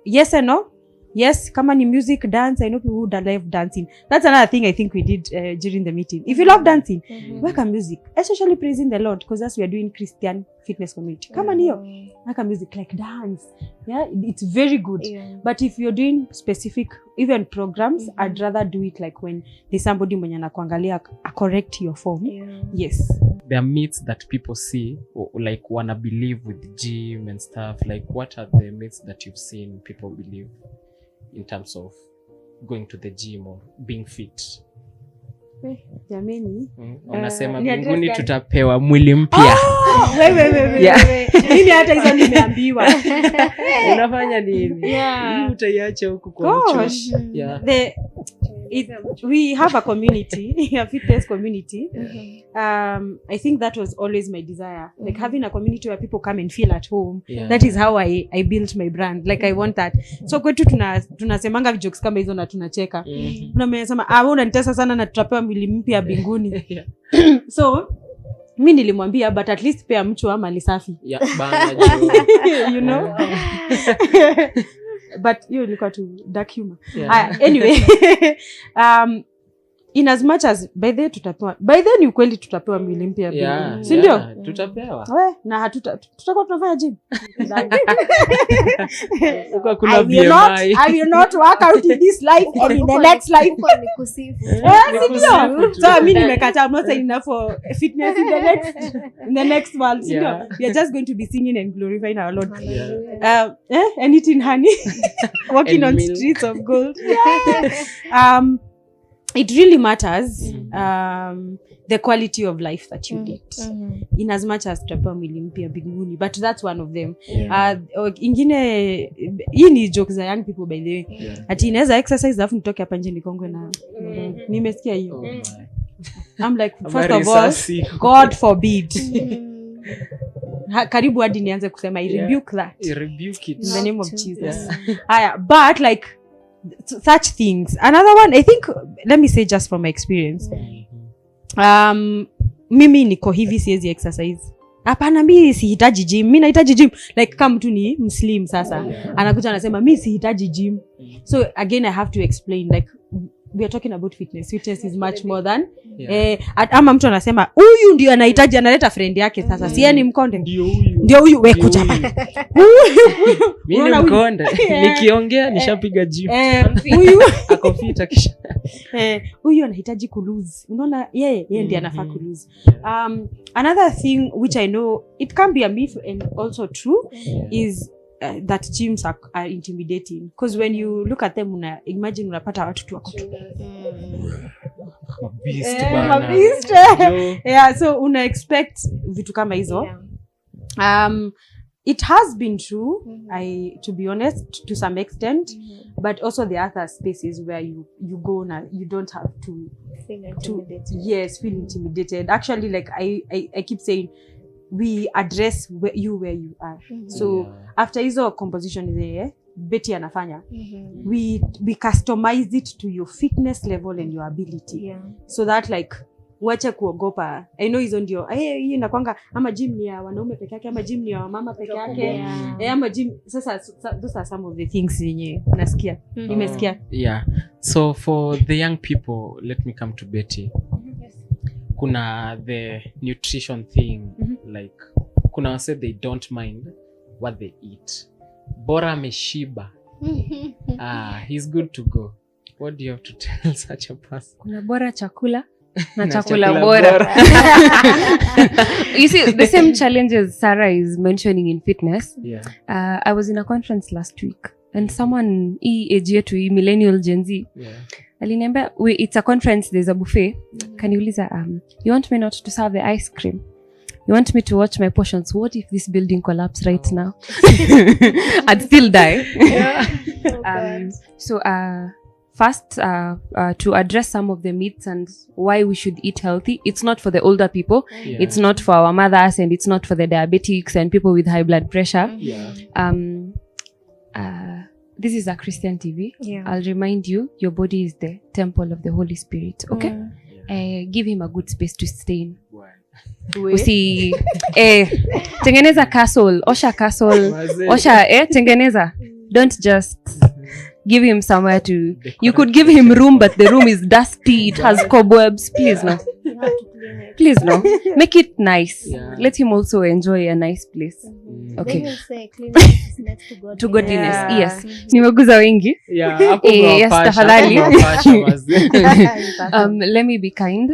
yes and no. Yes, kama ni music, dance, I know people who love dancing. That's another thing I think we did during the meeting. If you love dancing, work on music, especially praising the Lord, because that's we are doing Christian fitness community. Kama niyo, work on music, like dance. Yeah, it's very good. But if you're doing specific, even programs, I'd rather do it like when there's somebody mwenye anakuangalia correct your form. Yes. There are myths that people see, like wanna believe with the gym and stuff. Like, what are the myths that you've seen people believe in terms of going to the gym or being fit? Jameni. Unasema mbinguni tutapewa mwili mpya. Wewe. Mimi hata hizo nimeambiwa. Unafanya nini? Utaiacha huku kwa mchoshi. We have a community, a fitness community. I think that was always my desire. Like having a community where people come and feel at home. That is how I built my brand. Like I want that. So kwetu tunasemanga jokes kama hizo na tunacheka. Unamesema, unanitesa sana na tutapewa mwili mpya mbinguni. So mimi nilimwambia, but at least pea mchu ama lisafi. Bana you know? But you look at dark humor. Anyway, in as much as by then ni ukweli tutapewa mwili mpya mbinguni. Si ndio? Tutapewa. Na tutakuwa tunafanya gym. Uko kuna BMI. I will not work out in this life and in the next life. So mimi nimekataa, I'm not saying enough for fitness in the next world. Si ndio? We are just going to be singing and glorifying our Lord. And eating honey. Walking on streets of gold. It really matters the quality of life that you lead. In as much as tutapewa mwili mpya mbinguni, but that's one of them. Ingine hii ni jokes za young people by the way. Ati inaweza exercise alafu nitoke hapa nje nikongwe na nimesikia hiyo. I'm like, first of all, God forbid. Karibu hadi nianze kusema I rebuke that. I rebuke it in the name of Jesus. But like such things. Another one, I think, let me say just from my experience. Mimi niko hivi siwezi exercise. Hapana, mimi sihitaji gym. Mimi nahitaji gym. Like kama mtu ni Muslim sasa. Anakuja anasema mimi sihitaji gym. So again I have to explain, like we are talking about fitness. Fitness is much more than ama mtu anasema huyu ndio anahitaji, analeta friend yake sasa. Si ni mkonde. Ndio huyu wewe kuja hapa. Mimi ni mkonde. Nikiongea nishapiga gym. Huyu ako fit akisha. Huyu anahitaji ku lose. Unaona yeye ndiye anafaa ku lose. Another thing which I know it can be a myth and also true is that gyms are intimidating, because when you look at them imagine unapata watu tu wako tu beast. So una expect vitu kama hizo. It has been true, to be honest, to some extent, but also the other spaces where you go now, you don't have to feel intimidated. Feel intimidated. Actually, like I keep saying, we address where you are. So after hizo composition there, Betty anafanya, we customize it to your fitness level and your ability. So that like Uache kuogopa. I know hizo ndio hii inakwanga ama gym ni ya wanaume peke yake ama gym ni ya mama peke yake. Ama gym sasa those are some of the things yenye nasikia. Nimesikia. Yeah. So for the young people, let me come to Betty. Kuna the nutrition thing, like kuna wase they don't mind what they eat. Bora ameshiba. He's good to go. What do you have to tell such a person? Kuna bora chakula na chakula bora. You see, the same challenges Sarah is mentioning in fitness. Yeah. I was in a conference last week and someone age yetu millennial Gen Z. Yeah. Aliniambia, it's a conference, there's a buffet. Kaniuliza, you want me not to serve the ice cream? You want me to watch my portions? What if this building collapse right now? I'd still die. So first, to address some of the myths and why we should eat healthy, it's not for the older people, it's not for our mothers, and it's not for the diabetics and people with high blood pressure. This is a Christian TV. I'll remind you, your body is the temple of the Holy Spirit. Okay? Give him a good space to stay in. Usi tengeneza castle, osha castle, osha tengeneza. Don't just give him somewhere to. You could give him room, but the room is dusty. It has cobwebs. Please no. Please no. Make it nice. Let him also enjoy a nice place. Okay. Then you say cleanliness is next to godliness. To godliness. Yes. Nimeguza wengi. Yes, tafadhali. Let me be kind.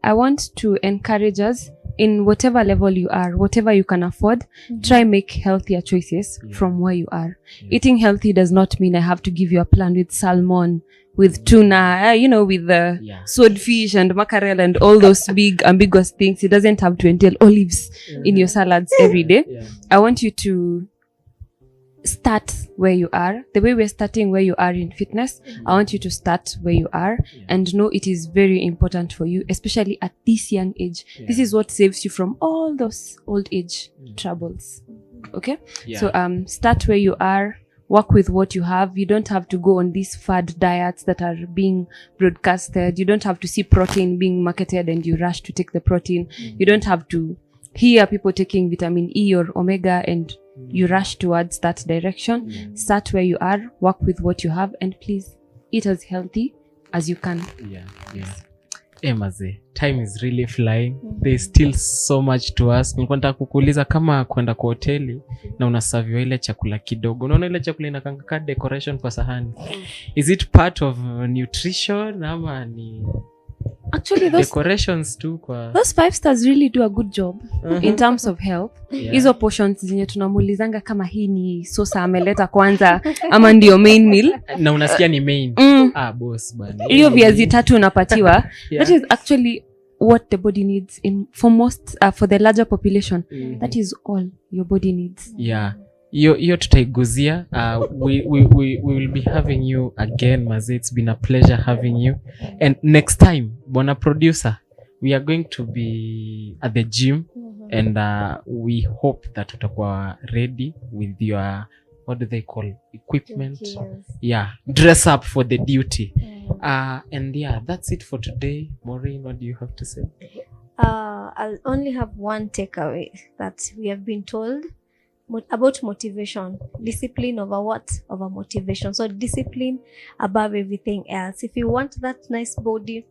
I want to encourage us in whatever level you are, whatever you can afford, try make healthier choices from where you are. Eating healthy does not mean I have to give you a plan with salmon, with tuna, with the swordfish and mackerel and all those big ambiguous things. It doesn't have to entail olives in your salads every day. I want you to start where you are. The way we're starting where you are in fitness, I want you to start where you are and know it is very important for you, especially at this young age. This is what saves you from all those old age troubles. Okay? So start where you are, work with what you have. You don't have to go on these fad diets that are being broadcasted. You don't have to see protein being marketed and you rush to take the protein. You don't have to hear people taking vitamin E or omega and you rush towards that direction. Start where you are, work with what you have, and please eat as healthy as you can. Maze, time is really flying. There's still so much to us. Nilikuwa nataka kukuuliza kama kwenda kwa hoteli na unaserviwa ile chakula kidogo. Unaona ile chakula inakanga ka decoration kwa sahani. Is it part of nutrition ama ni actually decorations too kwa those 5 stars really do a good job in terms of health. Hizo portions zenye tunamuulizanga kama hii ni sosa ameleta kwanza ama ndio main meal na unasikia ni main boss bana, hiyo viazi tatu unapatiwa. That is actually what the body needs for the larger population. That is all your body needs. Hiyo tutaiguzia. We will be having you again, Maze. It's been a pleasure having you. And next time, Bona producer, we are going to be at the gym and we hope that tutakuwa ready with your, what do they call, equipment? Dress up for the duty. And that's it for today. Maureen, what do you have to say? I'll only have one takeaway that we have been told about motivation. Discipline over motivation. So discipline above everything else. If you want that nice body,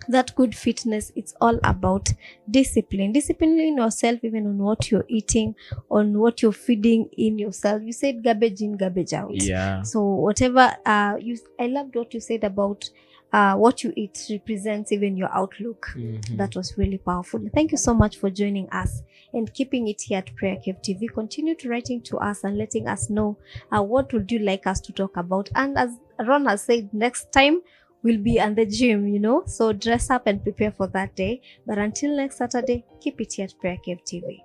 that good fitness, it's all about discipline. Disciplining yourself even on what you're eating, on what you're feeding in yourself. You said garbage in, garbage out. So whatever I loved what you said about what you eat represents even your outlook. That was really powerful. Thank you so much for joining us and keeping it here at PrayerCave TV. Continue to writing to us and letting us know what would you like us to talk about. And as Ron has said, next time we'll be at the gym, so dress up and prepare for that day. But until next Saturday, keep it here at PrayerCave TV.